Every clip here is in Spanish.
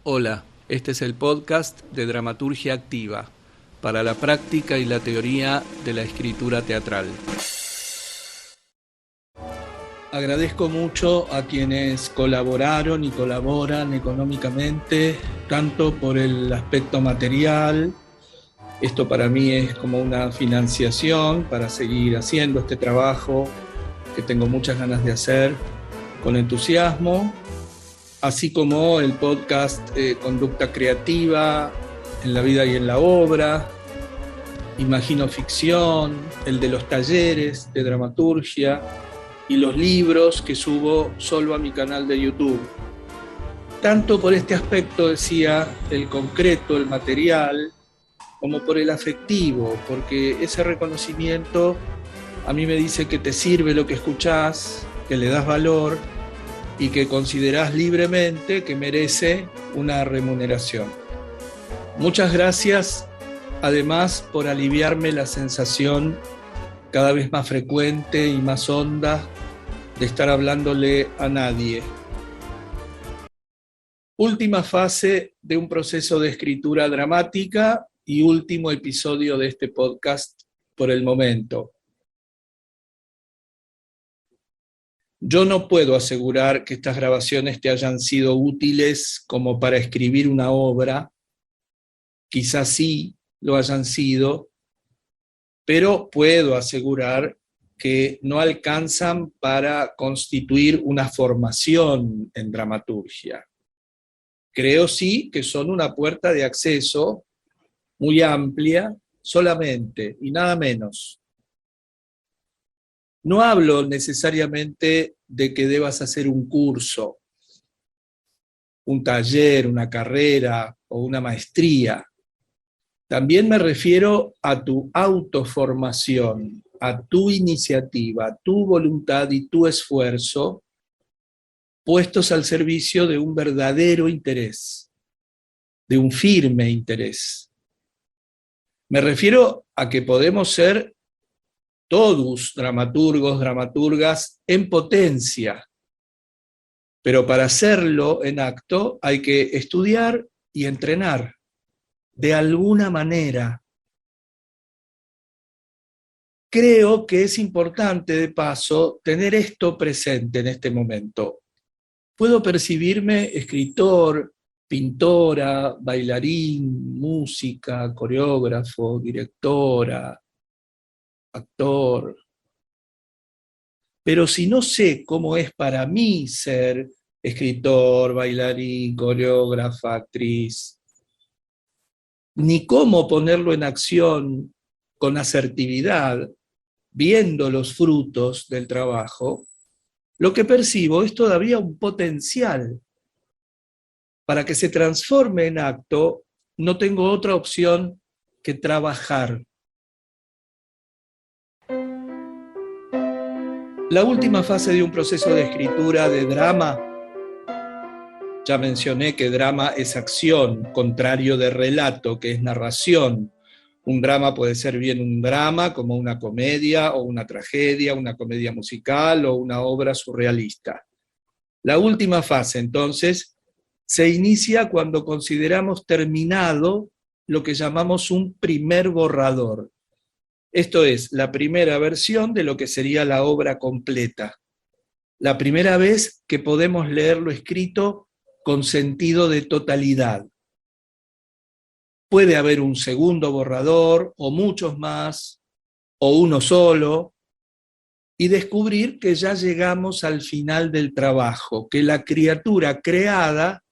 Hola, este es el podcast de Dramaturgia Activa, para la práctica y la teoría de la escritura teatral. Agradezco mucho a quienes colaboraron y colaboran económicamente, tanto por el aspecto material. Esto para mí es como una financiación para seguir haciendo este trabajo que tengo muchas ganas de hacer con entusiasmo, así como el podcast Conducta Creativa en la vida y en la obra, Imagino Ficción, el de los talleres de dramaturgia y los libros que subo solo a mi canal de YouTube. Tanto por este aspecto, decía, el concreto, el material, como por el afectivo, porque ese reconocimiento a mí me dice que te sirve lo que escuchás, que le das valor y que considerás libremente que merece una remuneración. Muchas gracias, además, por aliviarme la sensación cada vez más frecuente y más honda de estar hablándole a nadie. Última fase de un proceso de escritura dramática y último episodio de este podcast por el momento. Yo no puedo asegurar que estas grabaciones te hayan sido útiles como para escribir una obra, quizás sí lo hayan sido, pero puedo asegurar que no alcanzan para constituir una formación en dramaturgia. Creo sí que son una puerta de acceso muy amplia solamente y nada menos. No hablo necesariamente de que debas hacer un curso, un taller, una carrera o una maestría. También me refiero a tu autoformación, a tu iniciativa, tu voluntad y tu esfuerzo puestos al servicio de un verdadero interés, de un firme interés. Me refiero a que podemos ser todos dramaturgos, dramaturgas en potencia, pero para hacerlo en acto hay que estudiar y entrenar de alguna manera. Creo que es importante, de paso, tener esto presente en este momento. Puedo percibirme escritor, pintora, bailarín, música, coreógrafo, directora, actor, pero si no sé cómo es para mí ser escritor, bailarín, coreógrafa, actriz, ni cómo ponerlo en acción con asertividad, viendo los frutos del trabajo, lo que percibo es todavía un potencial. Para que se transforme en acto, no tengo otra opción que trabajar. La última fase de un proceso de escritura de drama, ya mencioné que drama es acción, contrario de relato, que es narración. Un drama puede ser bien un drama, como una comedia o una tragedia, una comedia musical o una obra surrealista. La última fase, entonces, se inicia cuando consideramos terminado lo que llamamos un primer borrador. Esto es, la primera versión de lo que sería la obra completa. La primera vez que podemos leer lo escrito con sentido de totalidad. Puede haber un segundo borrador, o muchos más, o uno solo, y descubrir que ya llegamos al final del trabajo, que la criatura creada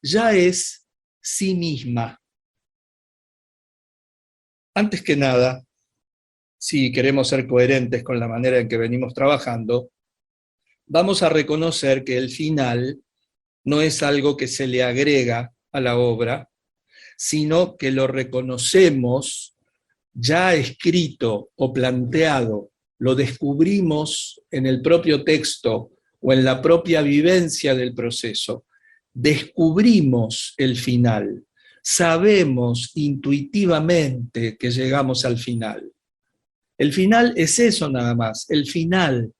ya es sí misma. Antes que nada, si queremos ser coherentes con la manera en que venimos trabajando, vamos a reconocer que el final no es algo que se le agrega a la obra, sino que lo reconocemos ya escrito o planteado, lo descubrimos en el propio texto o en la propia vivencia del proceso. Descubrimos el final, sabemos intuitivamente que llegamos al final. El final es eso nada más, el final.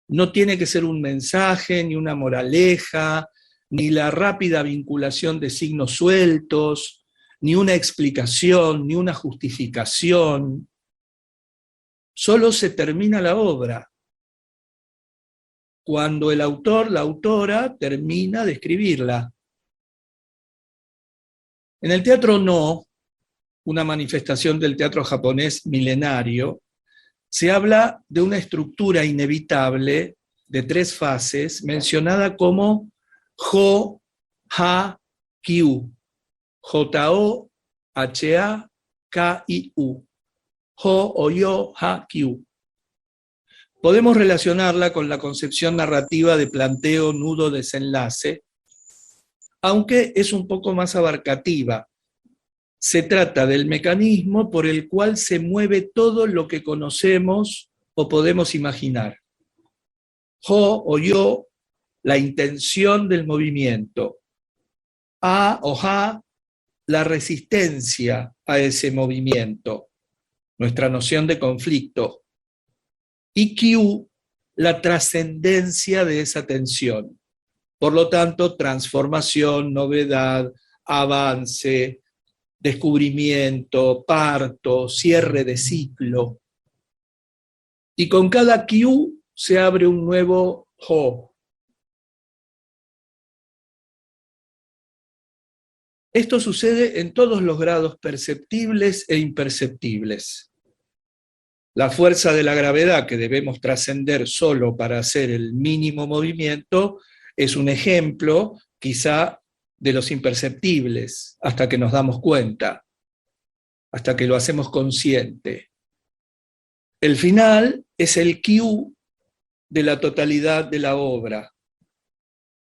No tiene que ser un mensaje, ni una moraleja, ni la rápida vinculación de signos sueltos, ni una explicación, ni una justificación. Solo se termina la obra cuando el autor, la autora, termina de escribirla. En el teatro no, una manifestación del teatro japonés milenario, se habla de una estructura inevitable de 3 fases, mencionada como Ho, Ha, Kyu. J-O, H-A, K-I-U. Ho o Yo, Ha, Kyu. Podemos relacionarla con la concepción narrativa de planteo, nudo, desenlace, aunque es un poco más abarcativa. Se trata del mecanismo por el cual se mueve todo lo que conocemos o podemos imaginar. Ho o yo, la intención del movimiento. A o ha, la resistencia a ese movimiento, nuestra noción de conflicto. Y Q, la trascendencia de esa tensión. Por lo tanto, transformación, novedad, avance, descubrimiento, parto, cierre de ciclo. Y con cada Q se abre un nuevo Ho. Esto sucede en todos los grados perceptibles e imperceptibles. La fuerza de la gravedad que debemos trascender solo para hacer el mínimo movimiento es un ejemplo, quizá, de los imperceptibles, hasta que nos damos cuenta, hasta que lo hacemos consciente. El final es el Q de la totalidad de la obra,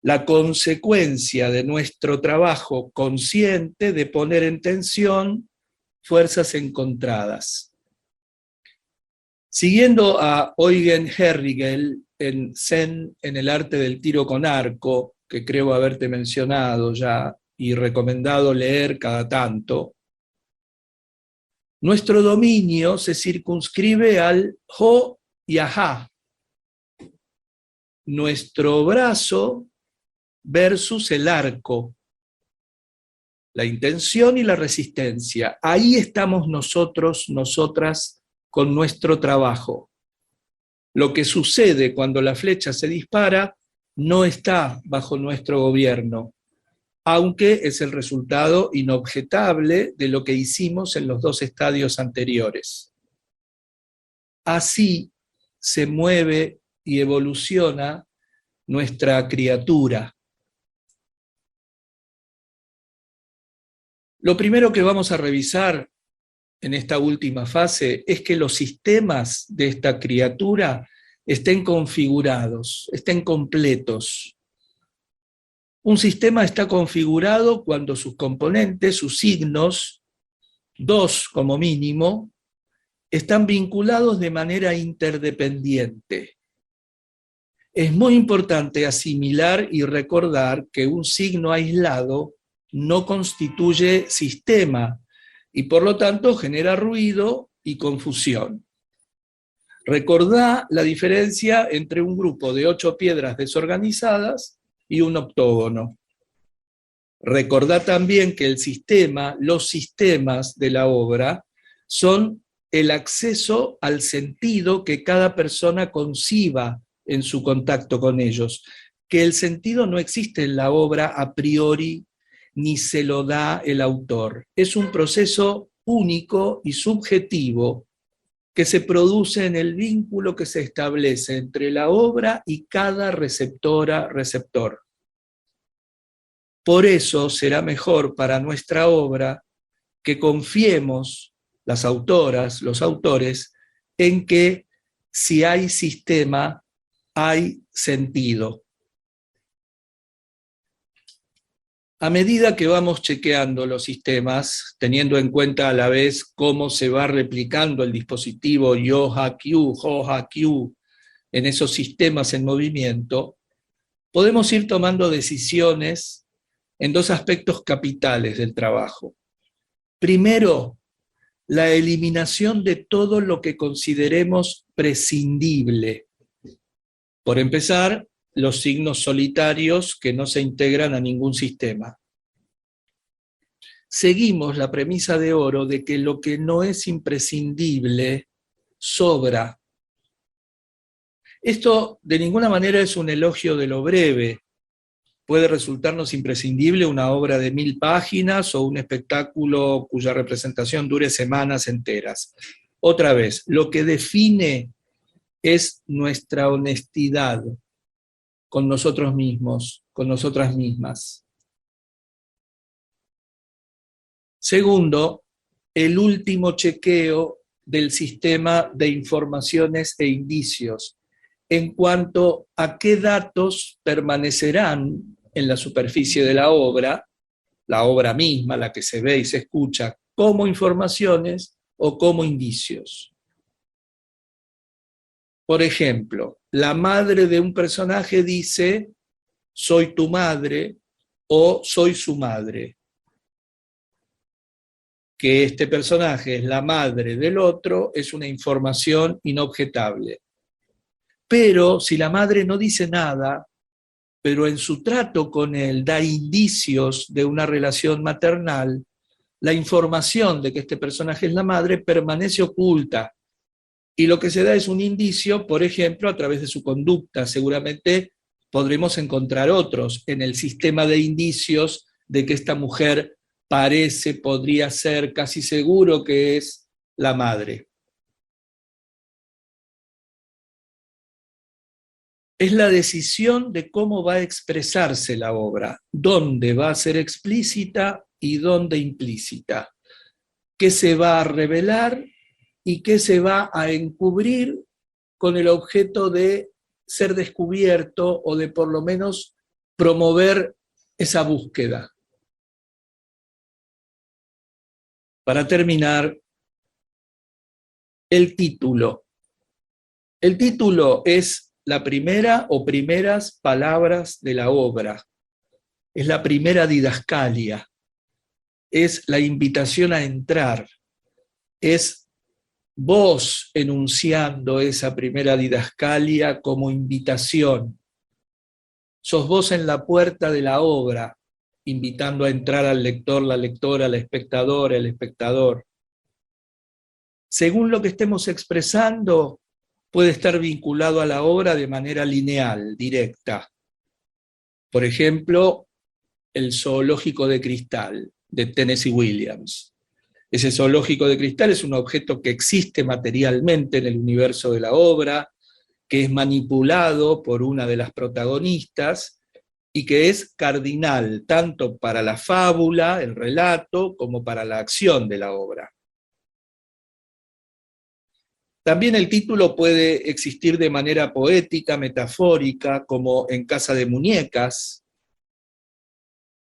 la consecuencia de nuestro trabajo consciente de poner en tensión fuerzas encontradas. Siguiendo a Eugen Herrigel en Zen en el arte del tiro con arco, que creo haberte mencionado ya y recomendado leer cada tanto, nuestro dominio se circunscribe al Ho y a Ha. Nuestro brazo versus el arco, la intención y la resistencia. Ahí estamos nosotros, nosotras, con nuestro trabajo. Lo que sucede cuando la flecha se dispara no está bajo nuestro gobierno, aunque es el resultado inobjetable de lo que hicimos en los 2 estadios anteriores. Así se mueve y evoluciona nuestra criatura. Lo primero que vamos a revisar en esta última fase es que los sistemas de esta criatura estén configurados, estén completos. Un sistema está configurado cuando sus componentes, sus signos, 2 como mínimo, están vinculados de manera interdependiente. Es muy importante asimilar y recordar que un signo aislado no constituye sistema y por lo tanto genera ruido y confusión. Recordá la diferencia entre un grupo de 8 piedras desorganizadas y un octógono. Recordá también que el sistema, los sistemas de la obra, son el acceso al sentido que cada persona conciba en su contacto con ellos, que el sentido no existe en la obra a priori, ni se lo da el autor. Es un proceso único y subjetivo que se produce en el vínculo que se establece entre la obra y cada receptor. Por eso será mejor para nuestra obra que confiemos, las autoras, los autores, en que si hay sistema, hay sentido. A medida que vamos chequeando los sistemas, teniendo en cuenta a la vez cómo se va replicando el dispositivo Yo-Ha-Kyu, Ho-Ha-Kyu en esos sistemas en movimiento, podemos ir tomando decisiones en 2 aspectos capitales del trabajo. Primero, la eliminación de todo lo que consideremos prescindible. Por empezar, los signos solitarios que no se integran a ningún sistema. Seguimos la premisa de Oro de que lo que no es imprescindible sobra. Esto de ninguna manera es un elogio de lo breve. Puede resultarnos imprescindible una obra de 1000 páginas o un espectáculo cuya representación dure semanas enteras. Otra vez, lo que define es nuestra honestidad con nosotros mismos, con nosotras mismas. Segundo, el último chequeo del sistema de informaciones e indicios en cuanto a qué datos permanecerán en la superficie de la obra misma, la que se ve y se escucha, como informaciones o como indicios. Por ejemplo, la madre de un personaje dice, soy tu madre o soy su madre. Que este personaje es la madre del otro es una información inobjetable. Pero si la madre no dice nada, pero en su trato con él da indicios de una relación maternal, la información de que este personaje es la madre permanece oculta. Y lo que se da es un indicio, por ejemplo, a través de su conducta. Seguramente podremos encontrar otros en el sistema de indicios de que esta mujer podría ser casi seguro que es la madre. Es la decisión de cómo va a expresarse la obra, dónde va a ser explícita y dónde implícita, qué se va a revelar y qué se va a encubrir con el objeto de ser descubierto o de por lo menos promover esa búsqueda. Para terminar, el título. El título es la primera o primeras palabras de la obra. Es la primera didascalia. Es la invitación a entrar. Es vos enunciando esa primera didascalia como invitación. Sos vos en la puerta de la obra, invitando a entrar al lector, la lectora, la espectadora, el espectador. Según lo que estemos expresando, puede estar vinculado a la obra de manera lineal, directa. Por ejemplo, el zoológico de cristal de Tennessee Williams. Ese zoológico de cristal es un objeto que existe materialmente en el universo de la obra, que es manipulado por una de las protagonistas y que es cardinal tanto para la fábula, el relato, como para la acción de la obra. También el título puede existir de manera poética, metafórica, como en Casa de Muñecas,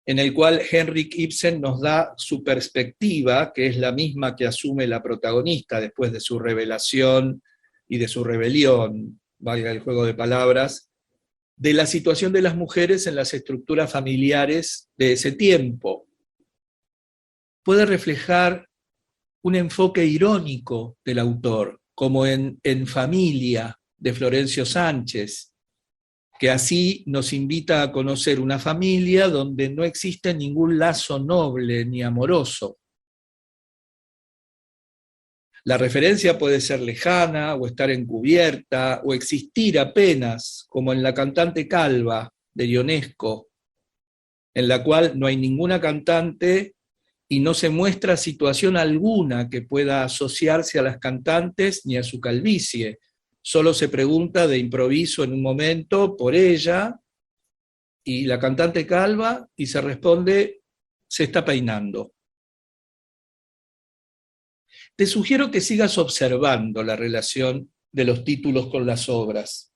en el cual Henrik Ibsen nos da su perspectiva, que es la misma que asume la protagonista después de su revelación y de su rebelión, valga el juego de palabras, de la situación de las mujeres en las estructuras familiares de ese tiempo. Puede reflejar un enfoque irónico del autor, como en Familia, de Florencio Sánchez, que así nos invita a conocer una familia donde no existe ningún lazo noble ni amoroso. La referencia puede ser lejana o estar encubierta o existir apenas, como en La cantante calva de Ionesco, en la cual no hay ninguna cantante y no se muestra situación alguna que pueda asociarse a las cantantes ni a su calvicie. Solo se pregunta de improviso en un momento por ella y la cantante calva y se responde, se está peinando. Te sugiero que sigas observando la relación de los títulos con las obras.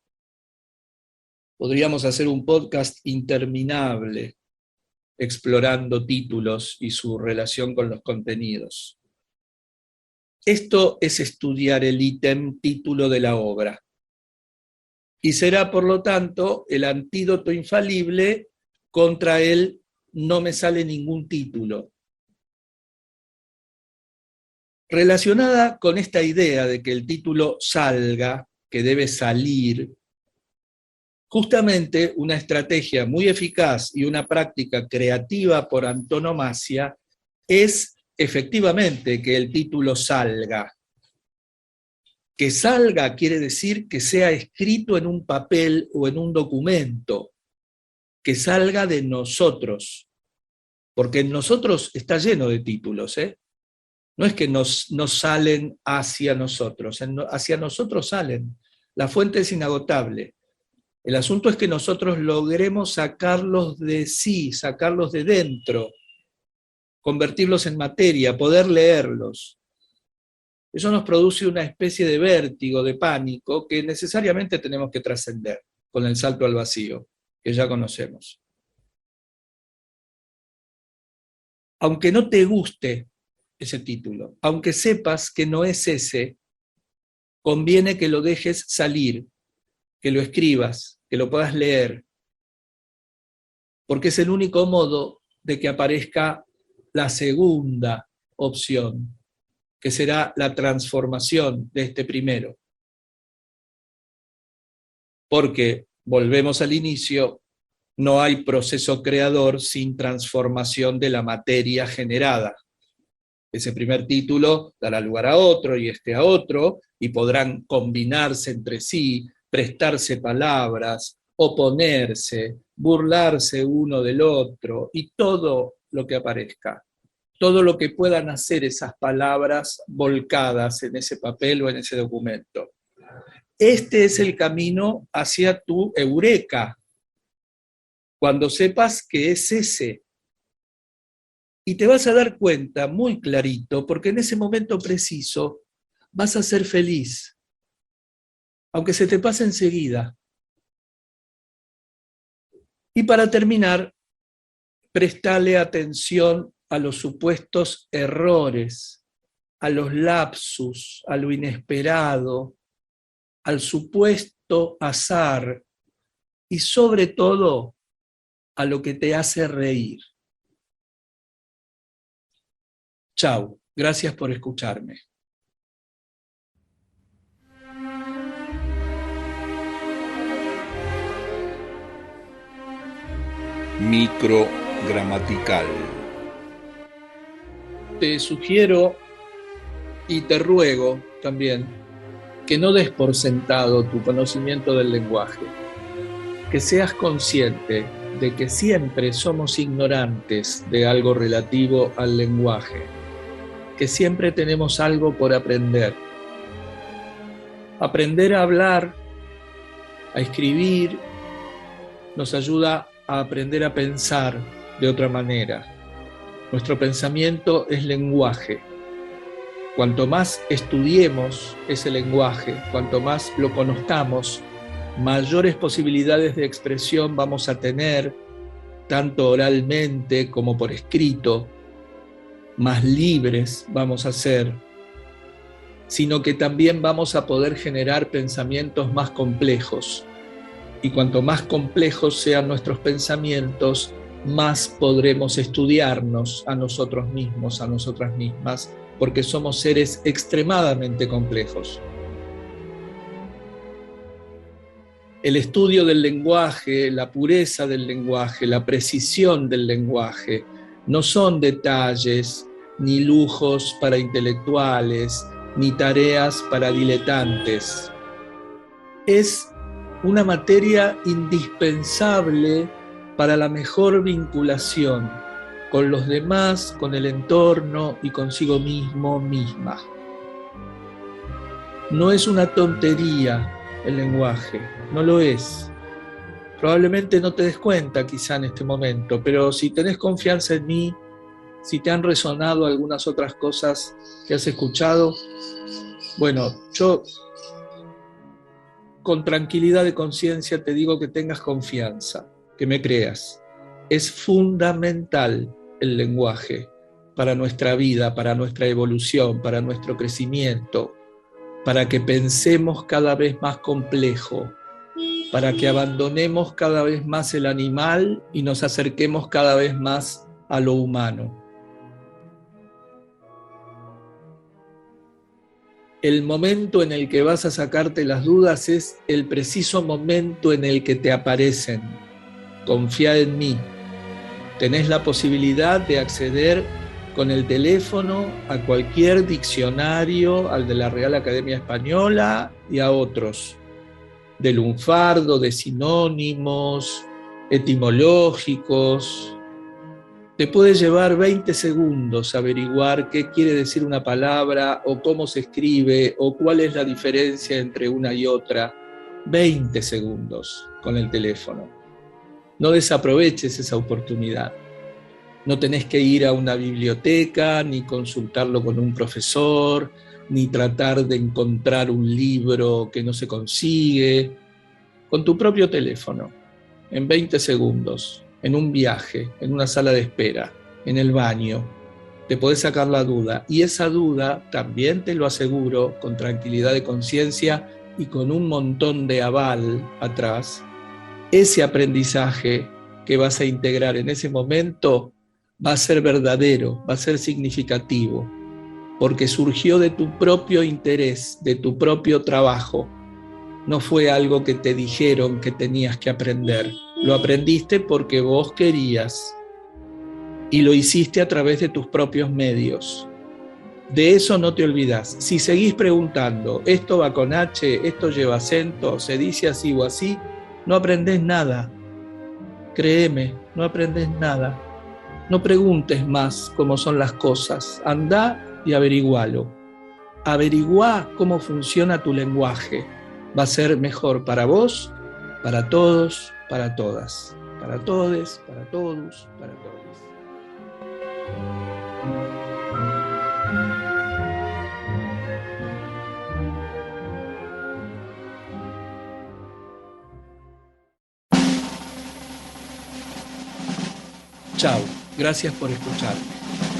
Podríamos hacer un podcast interminable explorando títulos y su relación con los contenidos. Esto es estudiar el ítem título de la obra. Y será, por lo tanto, el antídoto infalible contra el no me sale ningún título. Relacionada con esta idea de que el título salga, que debe salir, Justamente una estrategia muy eficaz y una práctica creativa por antonomasia es efectivamente que el título salga. Que salga quiere decir que sea escrito en un papel o en un documento, que salga de nosotros, porque en nosotros está lleno de títulos, ¿eh? No es que nos salen hacia nosotros, hacia nosotros salen. La fuente es inagotable. El asunto es que nosotros logremos sacarlos de sí, sacarlos de dentro, convertirlos en materia, poder leerlos. Eso nos produce una especie de vértigo, de pánico, que necesariamente tenemos que trascender con el salto al vacío, que ya conocemos. Aunque no te guste ese título, aunque sepas que no es ese, conviene que lo dejes salir, que lo escribas, que lo puedas leer, porque es el único modo de que aparezca la segunda opción, que será la transformación de este primero. Porque, volvemos al inicio, no hay proceso creador sin transformación de la materia generada. Ese primer título dará lugar a otro y este a otro, y podrán combinarse entre sí, prestarse palabras, oponerse, burlarse uno del otro, y todo lo que aparezca, todo lo que puedan hacer esas palabras volcadas en ese papel o en ese documento. Este es el camino hacia tu eureka, cuando sepas que es ese. Y te vas a dar cuenta muy clarito, porque en ese momento preciso vas a ser feliz, aunque se te pase enseguida. Y para terminar, prestale atención a los supuestos errores, a los lapsus, a lo inesperado, al supuesto azar y sobre todo a lo que te hace reír. Chau, gracias por escucharme. Microgramatical. Te sugiero y te ruego también que no des por sentado tu conocimiento del lenguaje, que seas consciente de que siempre somos ignorantes de algo relativo al lenguaje, que siempre tenemos algo por aprender. Aprender a hablar, a escribir, nos ayuda a aprender a pensar de otra manera. Nuestro pensamiento es lenguaje. Cuanto más estudiemos ese lenguaje, cuanto más lo conozcamos, mayores posibilidades de expresión vamos a tener, tanto oralmente como por escrito, más libres vamos a ser, sino que también vamos a poder generar pensamientos más complejos. Y cuanto más complejos sean nuestros pensamientos, más podremos estudiarnos a nosotros mismos, a nosotras mismas, porque somos seres extremadamente complejos. El estudio del lenguaje, la pureza del lenguaje, la precisión del lenguaje, no son detalles, ni lujos para intelectuales, ni tareas para diletantes. Es una materia indispensable para la mejor vinculación con los demás, con el entorno y consigo mismo, misma. No es una tontería el lenguaje, no lo es. Probablemente no te des cuenta quizá en este momento, pero si tenés confianza en mí, si te han resonado algunas otras cosas que has escuchado, bueno, yo con tranquilidad de conciencia te digo que tengas confianza, que me creas. Es fundamental el lenguaje para nuestra vida, para nuestra evolución, para nuestro crecimiento, para que pensemos cada vez más complejo, para que abandonemos cada vez más el animal y nos acerquemos cada vez más a lo humano. el momento en el que vas a sacarte las dudas es el preciso momento en el que te aparecen. Confía en mí. Tenés la posibilidad de acceder con el teléfono a cualquier diccionario, al de la Real Academia Española y a otros, de lunfardo, de sinónimos, etimológicos. Te puede llevar 20 segundos averiguar qué quiere decir una palabra o cómo se escribe o cuál es la diferencia entre una y otra. 20 segundos con el teléfono. No desaproveches esa oportunidad. No tenés que ir a una biblioteca, ni consultarlo con un profesor, ni tratar de encontrar un libro que no se consigue. Con tu propio teléfono, en 20 segundos, en un viaje, en una sala de espera, en el baño, te podés sacar la duda. Y esa duda, también te lo aseguro, con tranquilidad de conciencia y con un montón de aval atrás, ese aprendizaje que vas a integrar en ese momento va a ser verdadero, va a ser significativo, porque surgió de tu propio interés, de tu propio trabajo. No fue algo que te dijeron que tenías que aprender. Lo aprendiste porque vos querías y lo hiciste a través de tus propios medios. De eso no te olvidas. Si seguís preguntando, esto va con H, esto lleva acento, se dice así o así, no aprendés nada. Créeme, no aprendés nada. No preguntes más cómo son las cosas. Andá y averigualo. Averiguá cómo funciona tu lenguaje. Va a ser mejor para vos, para todos, para todas. Para todes, para todos, para todos. Chao, gracias por escucharme.